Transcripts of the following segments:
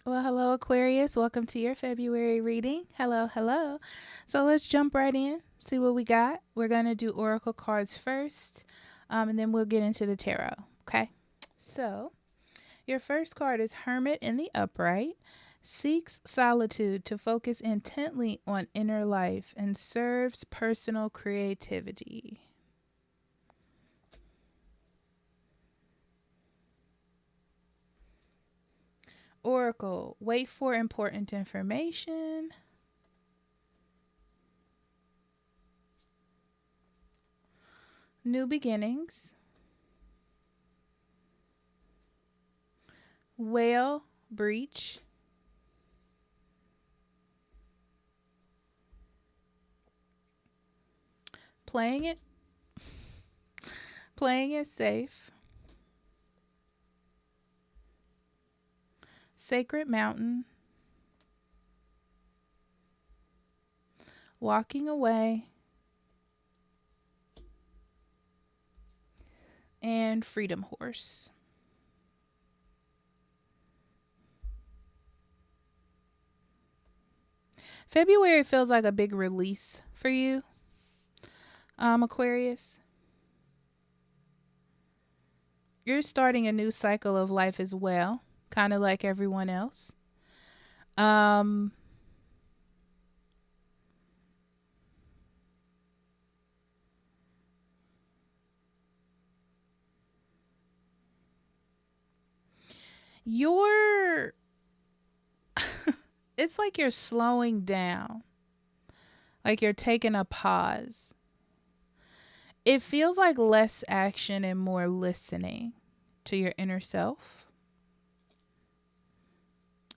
Well, hello, Aquarius. Welcome to your February reading. Hello, hello. So let's jump right in, see what we got. We're going to do Oracle cards first, and then we'll get into the tarot. Okay. So your first card is Hermit in the upright. Seeks solitude to focus intently on inner life and serves personal creativity. Oracle, wait for important information. New beginnings. Whale, breach. Playing it Playing it safe. Sacred mountain. Walking away. And freedom horse. February feels like a big release for you, Aquarius. You're starting a new cycle of life as well, kind of like everyone else. Um, you're, it's like you're slowing down, like you're taking a pause. It feels like less action and more listening to your inner self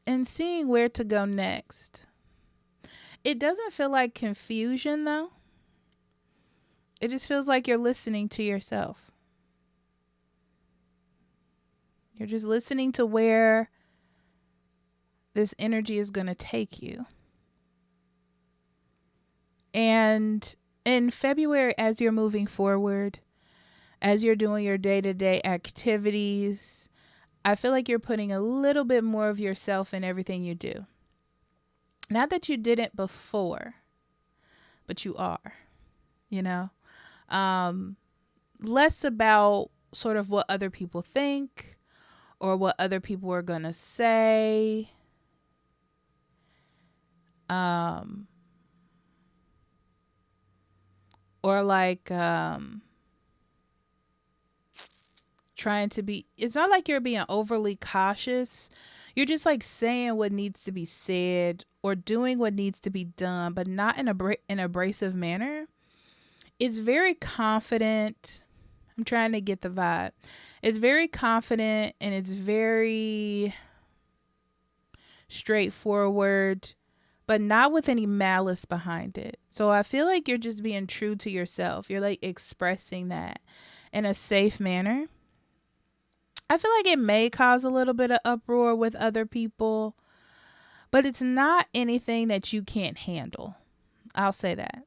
and seeing where to go next. It doesn't feel like confusion though. It just feels like you're listening to yourself. You're just listening to where this energy is going to take you. And in February, as you're moving forward, as you're doing your day to day activities, I feel like you're putting a little bit more of yourself in everything you do. Not that you didn't before, but you are, you know? Um, Less about sort of what other people think or what other people are going to say. Um, or like trying to be, it's not like you're being overly cautious. You're just like saying what needs to be said or doing what needs to be done, but not in an abrasive manner. It's very confident. I'm trying to get the vibe. It's very confident and it's very straightforward, but not with any malice behind it. So I feel like you're just being true to yourself. You're like expressing that in a safe manner. I feel like it may cause a little bit of uproar with other people, but it's not anything that you can't handle. I'll say that.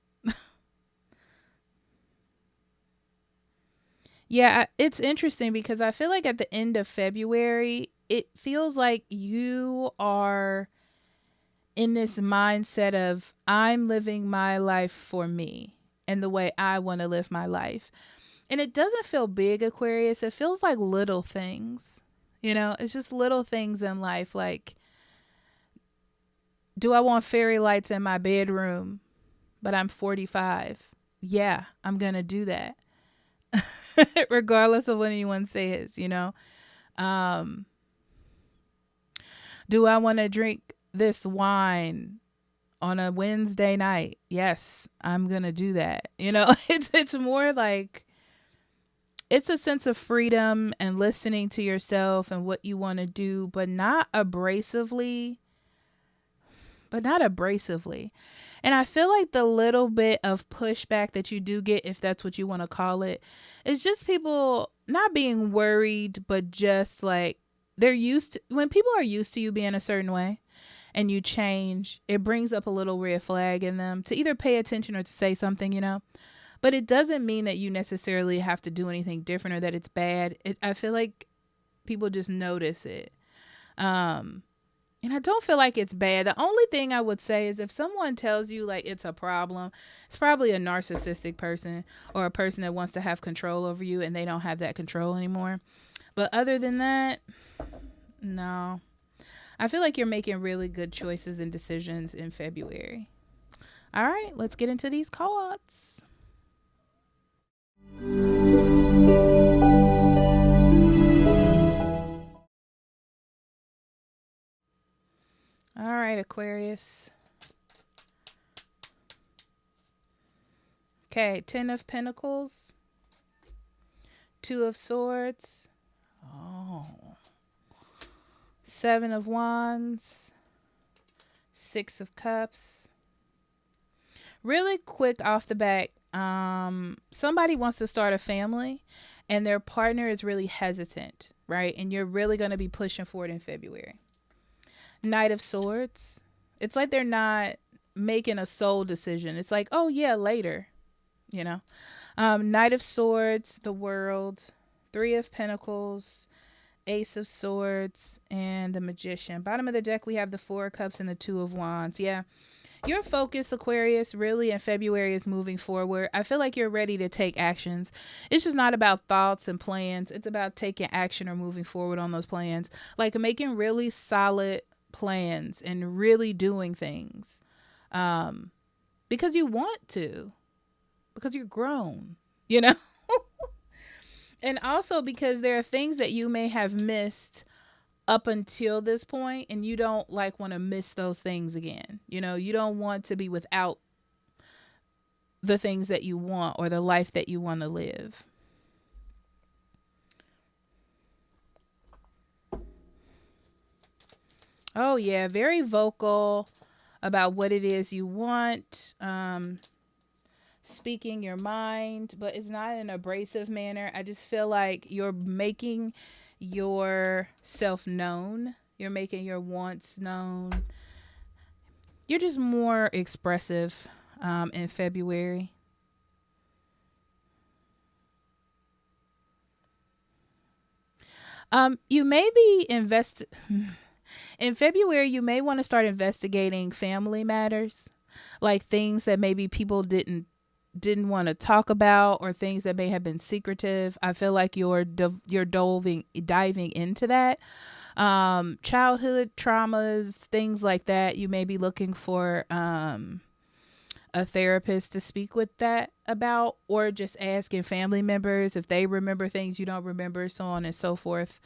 Yeah, it's interesting because I feel like at the end of February, it feels like you are in this mindset of I'm living my life for me and the way I want to live my life. And it doesn't feel big, Aquarius. It feels like little things. You know, it's just little things in life. Like, do I want fairy lights in my bedroom, but I'm 45? Yeah, I'm going to do that. Regardless of what anyone says, you know. Um, do I want to drink this wine on a Wednesday night? Yes, I'm going to do that. You know, it's more like it's a sense of freedom and listening to yourself and what you want to do, but not abrasively. But not abrasively. And I feel like the little bit of pushback that you do get, if that's what you want to call it, is just people not being worried, but just like they're used to, when people are used to you being a certain way and you change, it brings up a little red flag in them to either pay attention or to say something, you know. But it doesn't mean that you necessarily have to do anything different or that it's bad. I feel like people just notice it. Um, And I don't feel like it's bad. The only thing I would say is if someone tells you like it's a problem, it's probably a narcissistic person or a person that wants to have control over you and they don't have that control anymore. But other than that, no. I feel like you're making really good choices and decisions in February. All right, let's get into these cards. All right, Aquarius. Okay, 10 of Pentacles, 2 of Swords, oh, 7 of Wands, 6 of Cups. Really quick off the bat, somebody wants to start a family and their partner is really hesitant, right? And you're really going to be pushing for it in February. Knight of Swords. It's like they're not making a soul decision. It's like, oh yeah, later, you know. Knight of Swords, the World, 3 of Pentacles, Ace of Swords, and the Magician. Bottom of the deck, we have the 4 of Cups and the 2 of Wands. Yeah. Your focus, Aquarius, really in February is moving forward. I feel like you're ready to take actions. It's just not about thoughts and plans. It's about taking action or moving forward on those plans. Like making really solid plans and really doing things. Because you want to. Because you're grown, you know? And also because there are things that you may have missed up until this point and you don't like want to miss those things again. You know, you don't want to be without the things that you want or the life that you want to live. Oh yeah, very vocal about what it is you want. Speaking your mind, but it's not in an abrasive manner. I just feel like you're making yourself known. You're making your wants known. You're just more expressive in February. You may be in February. You may want to start investigating family matters, like things that maybe people didn't want to talk about or things that may have been secretive. I feel like you're diving into that. Childhood traumas, things like that. You may be looking for a therapist to speak with that about, or just asking family members if they remember things you don't remember, so on and so forth.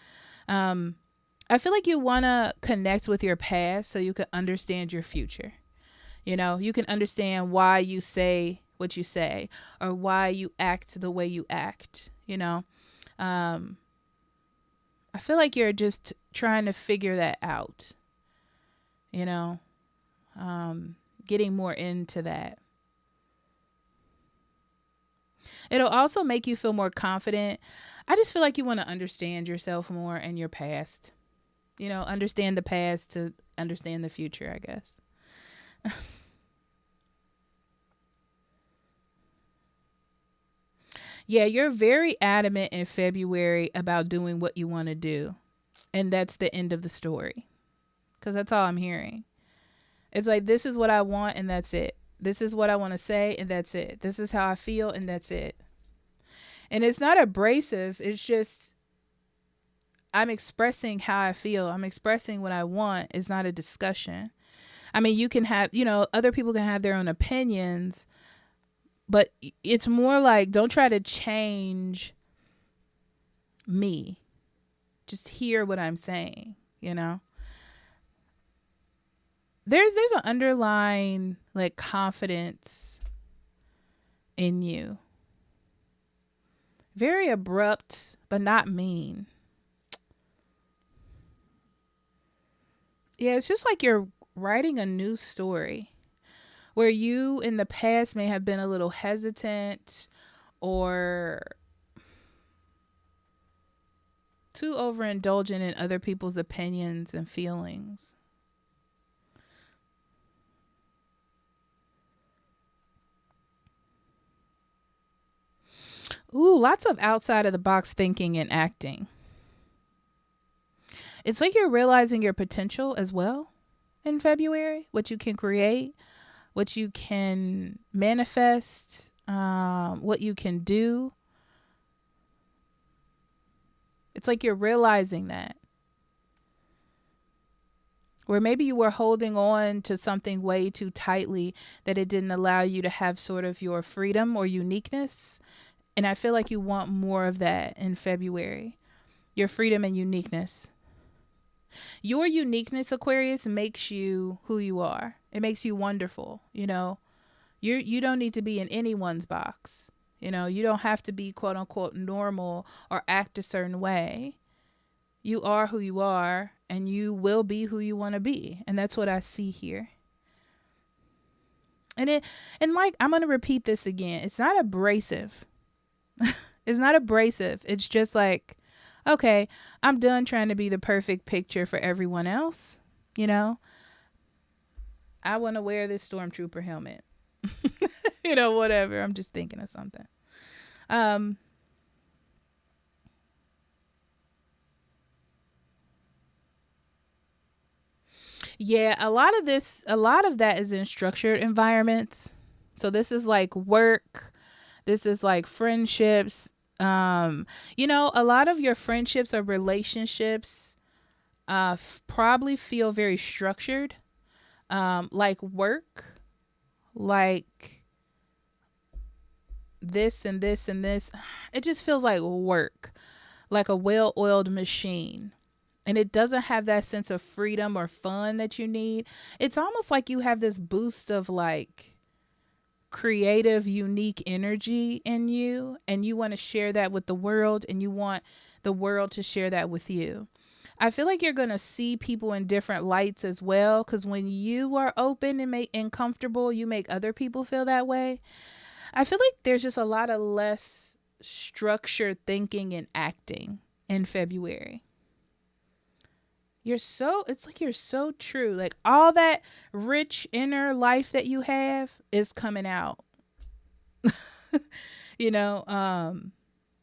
I feel like you want to connect with your past so you can understand your future. You know, you can understand why you say what you say or why you act the way you act, you know. I feel like you're just trying to figure that out, you know, getting more into that. It'll also make you feel more confident. I just feel like you want to understand yourself more and your past, you know, understand the past to understand the future, I guess. Yeah, you're very adamant in February about doing what you want to do. And that's the end of the story. Because that's all I'm hearing. It's like, this is what I want, and that's it. This is what I want to say, and that's it. This is how I feel, and that's it. And it's not abrasive. It's just, I'm expressing how I feel. I'm expressing what I want. It's not a discussion. I mean, you can have, you know, other people can have their own opinions, but it's more like, don't try to change me. Just hear what I'm saying, you know? There's an underlying like confidence in you. Very abrupt, but not mean. Yeah, it's just like you're writing a new story where you in the past may have been a little hesitant or too overindulgent in other people's opinions and feelings. Ooh, lots of outside of the box thinking and acting. It's like you're realizing your potential as well in February, what you can create, what you can manifest, what you can do. It's like you're realizing that. Where maybe you were holding on to something way too tightly that it didn't allow you to have sort of your freedom or uniqueness. And I feel like you want more of that in February. Your freedom and uniqueness. Your uniqueness, Aquarius, makes you who you are. It makes you wonderful. You know, you don't need to be in anyone's box. You know, you don't have to be quote unquote normal or act a certain way. You are who you are, and you will be who you want to be. And that's what I see here. And like, I'm going to repeat this again. It's not abrasive. It's not abrasive. It's just like, okay, I'm done trying to be the perfect picture for everyone else. You know, I want to wear this stormtrooper helmet. You know, whatever. I'm just thinking of something. Um, Yeah, a lot of that is in structured environments. So this is like work, this is like friendships. You know, a lot of your friendships or relationships probably feel very structured. Like work, like this and this and this. It just feels like work, like a well-oiled machine. And it doesn't have that sense of freedom or fun that you need. It's almost like you have this boost of like creative, unique energy in you, and you want to share that with the world, and you want the world to share that with you. I feel like you're going to see people in different lights as well, because when you are open and comfortable, you make other people feel that way. I feel like there's just a lot of less structured thinking and acting in February. It's like you're so true. Like all that rich inner life that you have is coming out. You know,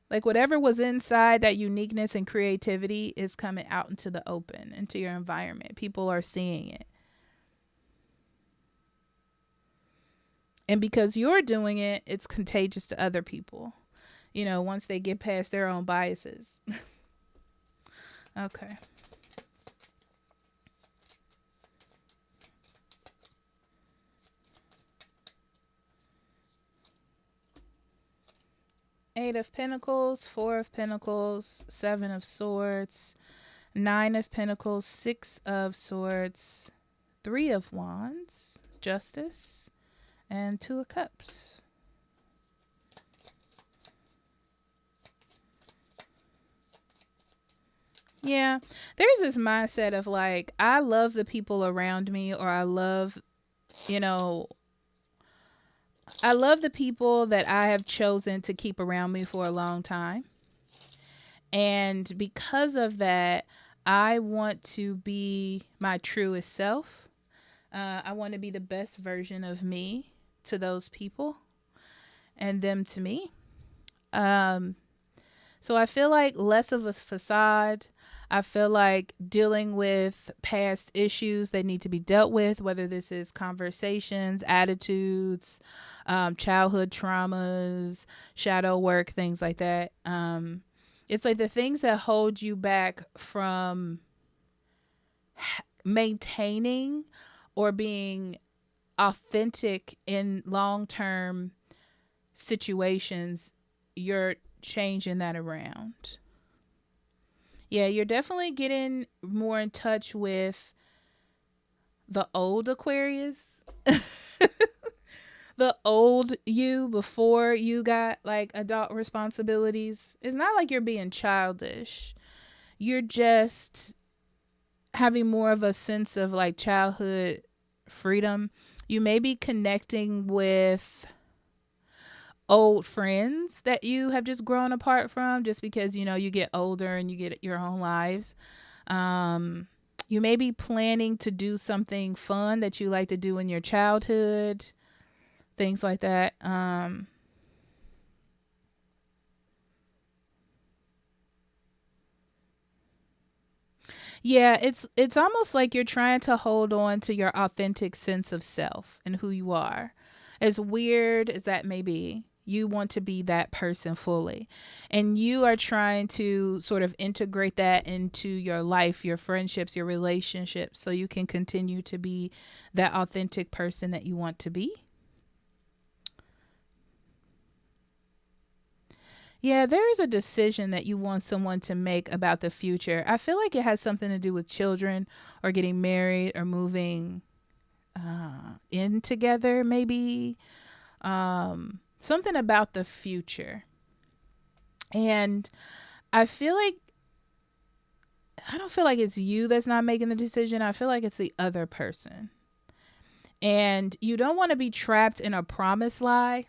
like whatever was inside, that uniqueness and creativity is coming out into the open, into your environment. People are seeing it. And because you're doing it, it's contagious to other people. You know, once they get past their own biases. Okay. Eight of Pentacles, Four of Pentacles, Seven of Swords, Nine of Pentacles, Six of Swords, Three of Wands, Justice, and Two of Cups. Yeah, there's this mindset of like, I love the people around me, or I love, you know, I love the people that I have chosen to keep around me for a long time. And because of that, I want to be my truest self. I want to be the best version of me to those people and them to me. Um, so I feel like less of a facade. I feel like dealing with past issues that need to be dealt with, whether this is conversations, attitudes, childhood traumas, shadow work, things like that. It's like the things that hold you back from maintaining or being authentic in long-term situations, you're changing that around. Yeah, you're definitely getting more in touch with the old Aquarius. The old you before you got like adult responsibilities. It's not like you're being childish. You're just having more of a sense of like childhood freedom. You may be connecting with old friends that you have just grown apart from, just because you know you get older and you get your own lives. You may be planning to do something fun that you like to do in your childhood, things like that. Yeah, it's almost like you're trying to hold on to your authentic sense of self and who you are. As weird as that may be, you want to be that person fully. And you are trying to sort of integrate that into your life, your friendships, your relationships, so you can continue to be that authentic person that you want to be. Yeah, there is a decision that you want someone to make about the future. I feel like it has something to do with children or getting married or moving in together, maybe. Something about the future. And I feel like, I don't feel like it's you that's not making the decision. I feel like it's the other person. And you don't want to be trapped in a promise lie,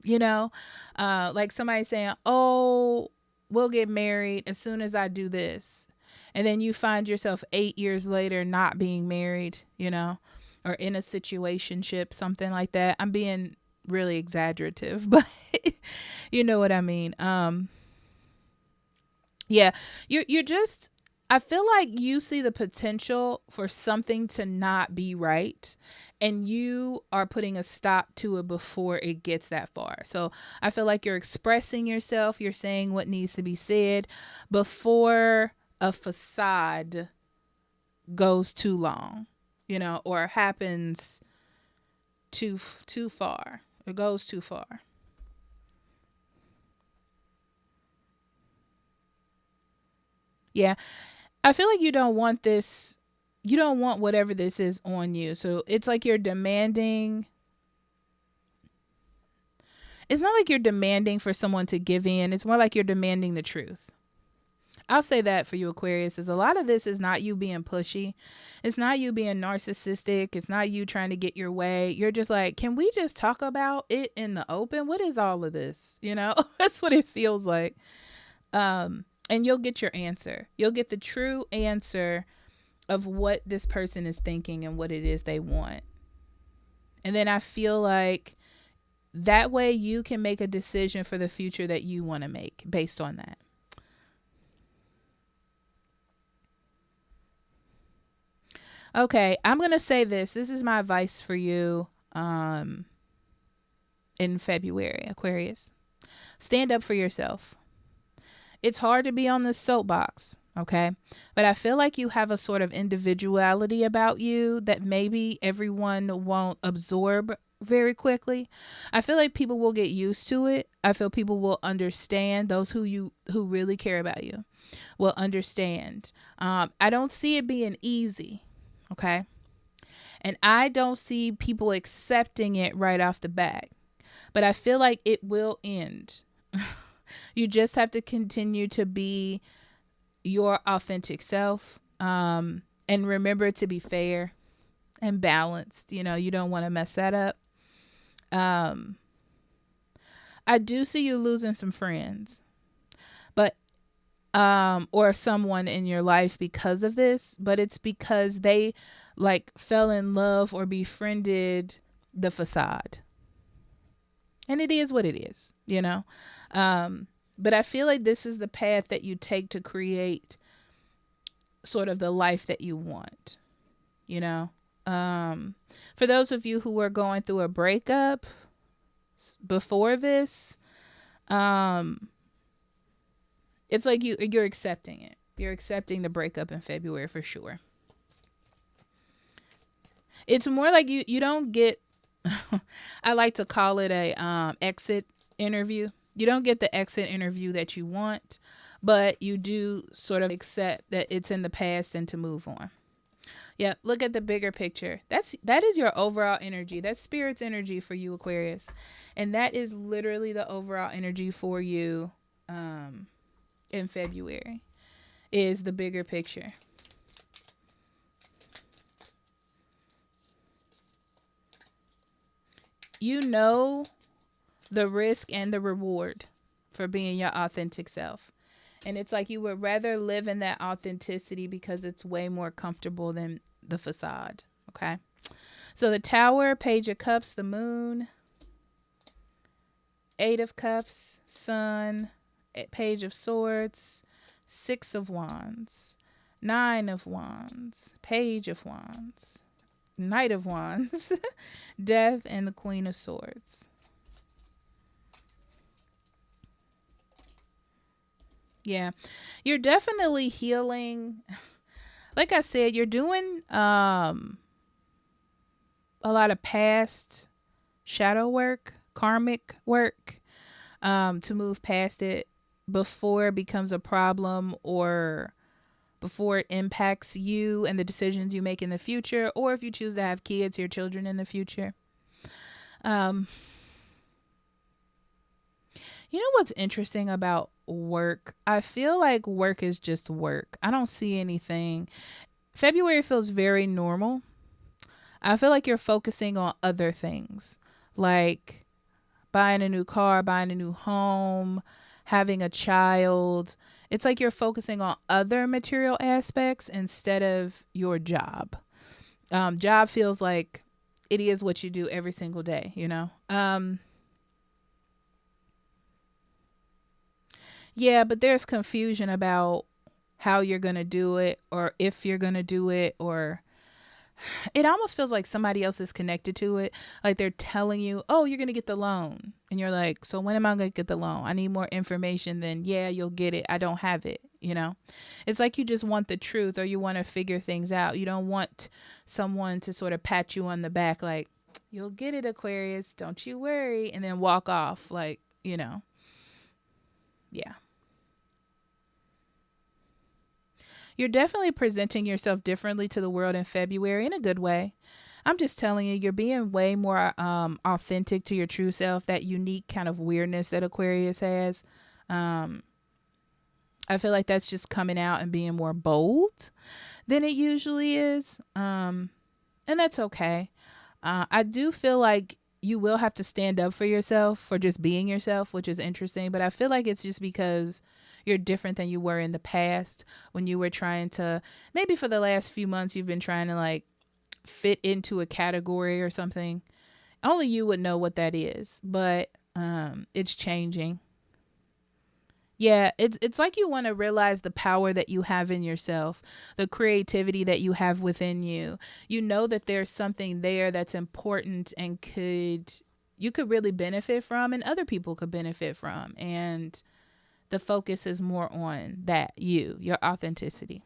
you know, like somebody saying, oh, we'll get married as soon as I do this. And then you find yourself 8 years later not being married, you know, or in a situationship, something like that. I'm being really exaggerative, but you know what I mean. Yeah, you're just, I feel like you see the potential for something to not be right, and you are putting a stop to it before it gets that far. So I feel like you're expressing yourself, you're saying what needs to be said before a facade goes too long, you know, or happens too far. It goes too far. Yeah, I feel like you don't want this, you don't want whatever this is on you. So it's like you're demanding, it's not like you're demanding for someone to give in. It's more like you're demanding the truth. I'll say that for you, Aquarius, is a lot of this is not you being pushy. It's not you being narcissistic. It's not you trying to get your way. You're just like, can we just talk about it in the open? What is all of this? You know, that's what it feels like. And you'll get your answer. You'll get the true answer of what this person is thinking and what it is they want. And then I feel like that way you can make a decision for the future that you want to make based on that. Okay, I'm going to say this. This is my advice for you in February, Aquarius. Stand up for yourself. It's hard to be on the soapbox, okay? But I feel like you have a sort of individuality about you that maybe everyone won't absorb very quickly. I feel like people will get used to it. I feel people will understand, those who really care about you will understand. I don't see it being easy, okay? And I don't see people accepting it right off the bat. But I feel like it will end. You just have to continue to be your authentic self, and remember to be fair and balanced. You know, you don't want to mess that up. Um, I do see you losing some friends, but or someone in your life because of this, but it's because they like fell in love or befriended the facade. And it is what it is, you know. But I feel like this is the path that you take to create sort of the life that you want, you know. For those of you who were going through a breakup before this, it's like you're accepting it. You're accepting the breakup in February for sure. It's more like you don't get I like to call it a exit interview. You don't get the exit interview that you want, but you do sort of accept that it's in the past and to move on. Yeah, look at the bigger picture. That is your overall energy. That's spirit's energy for you, Aquarius. And that is literally the overall energy for you in February is the bigger picture. You know the risk and the reward for being your authentic self. And it's like you would rather live in that authenticity because it's way more comfortable than the facade. Okay. So the Tower, Page of Cups, the Moon, Eight of Cups, Sun, Page of Swords, Six of Wands, Nine of Wands, Page of Wands, Knight of Wands, Death, and the Queen of Swords. Yeah, you're definitely healing. Like I said, you're doing a lot of past shadow work, karmic work, to move past it before it becomes a problem, or before it impacts you and the decisions you make in the future, or if you choose to have kids, your children in the future. Um, you know what's interesting about work? I feel like work is just work. I don't see anything. February feels very normal. I feel like you're focusing on other things, like buying a new car, buying a new home, having a child. It's like you're focusing on other material aspects instead of your job. Job feels like it is what you do every single day, you know? Yeah, but there's confusion about how you're going to do it, or if you're going to do it, or it almost feels like somebody else is connected to it. Like they're telling you, oh, you're going to get the loan. And you're like, so when am I going to get the loan? I need more information than, yeah, you'll get it. I don't have it. You know, it's like you just want the truth, or you want to figure things out. You don't want someone to sort of pat you on the back, like, you'll get it, Aquarius. Don't you worry. And then walk off. Like, you know, yeah. You're definitely presenting yourself differently to the world in February in a good way. I'm just telling you, you're being way more authentic to your true self, that unique kind of weirdness that Aquarius has. Um, I feel like that's just coming out and being more bold than it usually is. And that's okay. I do feel like you will have to stand up for yourself for just being yourself, which is interesting. But I feel like it's just because you're different than you were in the past, when you were trying to, maybe for the last few months, you've been trying to like fit into a category or something. Only you would know what that is, but it's changing. Yeah, it's like you want to realize the power that you have in yourself, the creativity that you have within you. You know that there's something there that's important and you could really benefit from, and other people could benefit from. And the focus is more on that, your authenticity.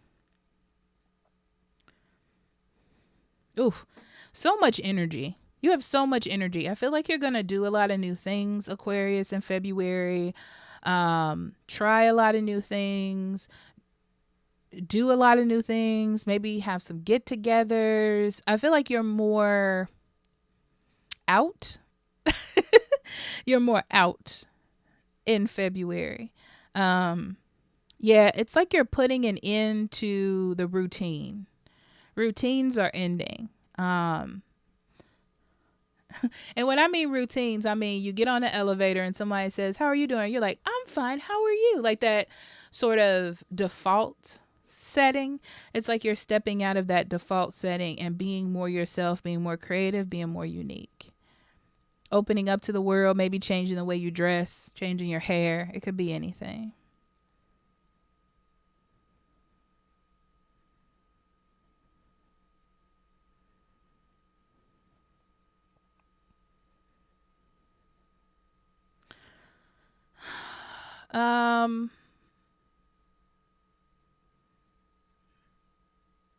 Oof, so much energy. You have so much energy. I feel like you're going to do a lot of new things, Aquarius, in February. Try a lot of new things, do a lot of new things, maybe have some get togethers. I feel like you're more out. You're more out in February. Yeah, it's like you're putting an end to the routine. Routines are ending. And when I mean routines, I mean you get on the elevator and somebody says, "How are you doing?" You're like, "I'm fine. How are you?" Like that sort of default setting. It's like you're stepping out of that default setting and being more yourself, being more creative, being more unique. Opening up to the world, maybe changing the way you dress, changing your hair. It could be anything. Um,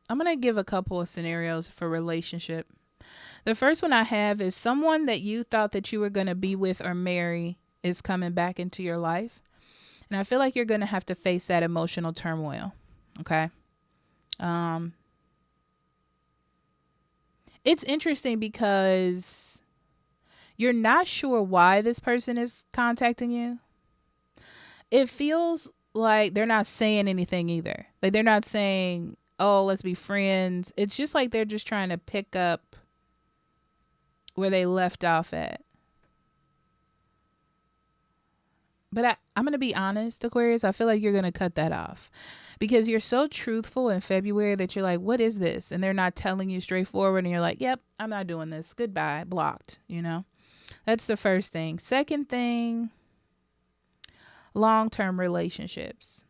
I'm going to give a couple of scenarios for relationship. The first one I have is someone that you thought that you were going to be with or marry is coming back into your life. And I feel like you're going to have to face that emotional turmoil. Okay. Um, it's interesting because you're not sure why this person is contacting you. It feels like they're not saying anything either. Like they're not saying, "Oh, let's be friends." It's just like they're just trying to pick up where they left off at. But I'm going to be honest, Aquarius. I feel like you're going to cut that off because you're so truthful in February that you're like, "What is this?" And they're not telling you straightforward. And you're like, "Yep, I'm not doing this. Goodbye." Blocked, you know? That's the first thing. Second thing, long-term relationships.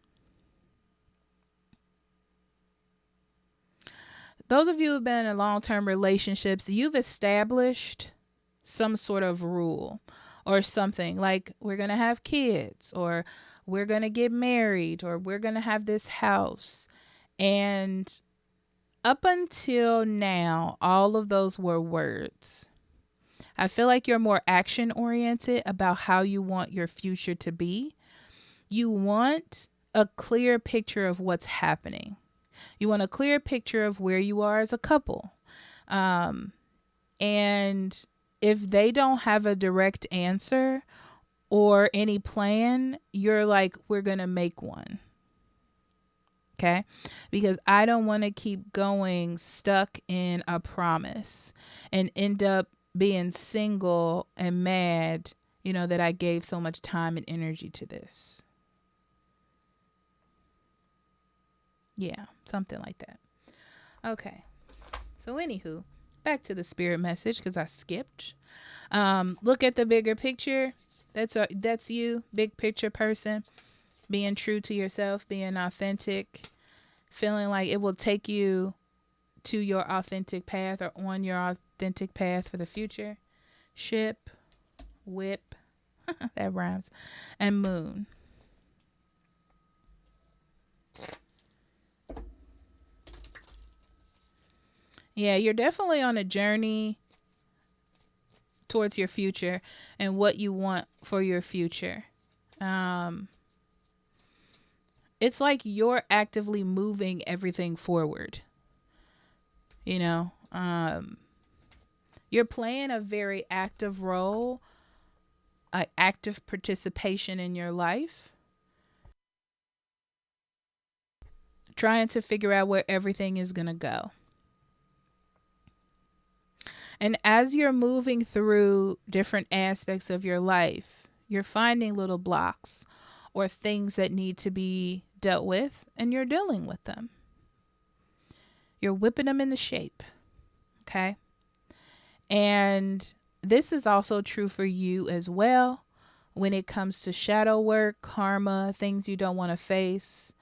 those of you who've been in long-term relationships, you've established some sort of rule or something, like we're going to have kids, or we're going to get married, or we're going to have this house. And up until now, all of those were words. I feel like you're more action oriented about how you want your future to be. You want a clear picture of what's happening. You want a clear picture of where you are as a couple. And if they don't have a direct answer or any plan, you're like, we're going to make one. Okay? Because I don't want to keep going stuck in a promise and end up being single and mad, that I gave so much time and energy to this. Yeah, something like that. Okay. So anywho, back to the spirit message, because I skipped. Look at the bigger picture. That's you, big picture person, being true to yourself, being authentic, feeling like it will take you to your authentic path or on your authentic path for the future. Ship, whip, that rhymes, and moon. Yeah, you're definitely on a journey towards your future and what you want for your future. It's like you're actively moving everything forward. You're playing a very active role, an active participation in your life, trying to figure out where everything is going to go. And as you're moving through different aspects of your life, you're finding little blocks or things that need to be dealt with, and you're dealing with them. You're whipping them into shape. Okay? And this is also true for you as well when it comes to shadow work, karma, things you don't want to face,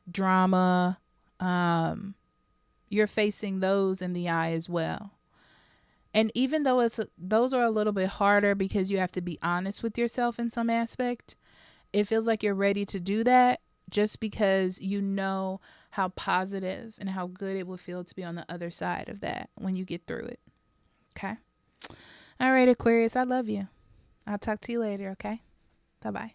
drama. You're facing those in the eye as well. And even though those are a little bit harder because you have to be honest with yourself in some aspect, it feels like you're ready to do that just because you know how positive and how good it will feel to be on the other side of that when you get through it. Okay? All right, Aquarius, I love you. I'll talk to you later, okay? Bye-bye.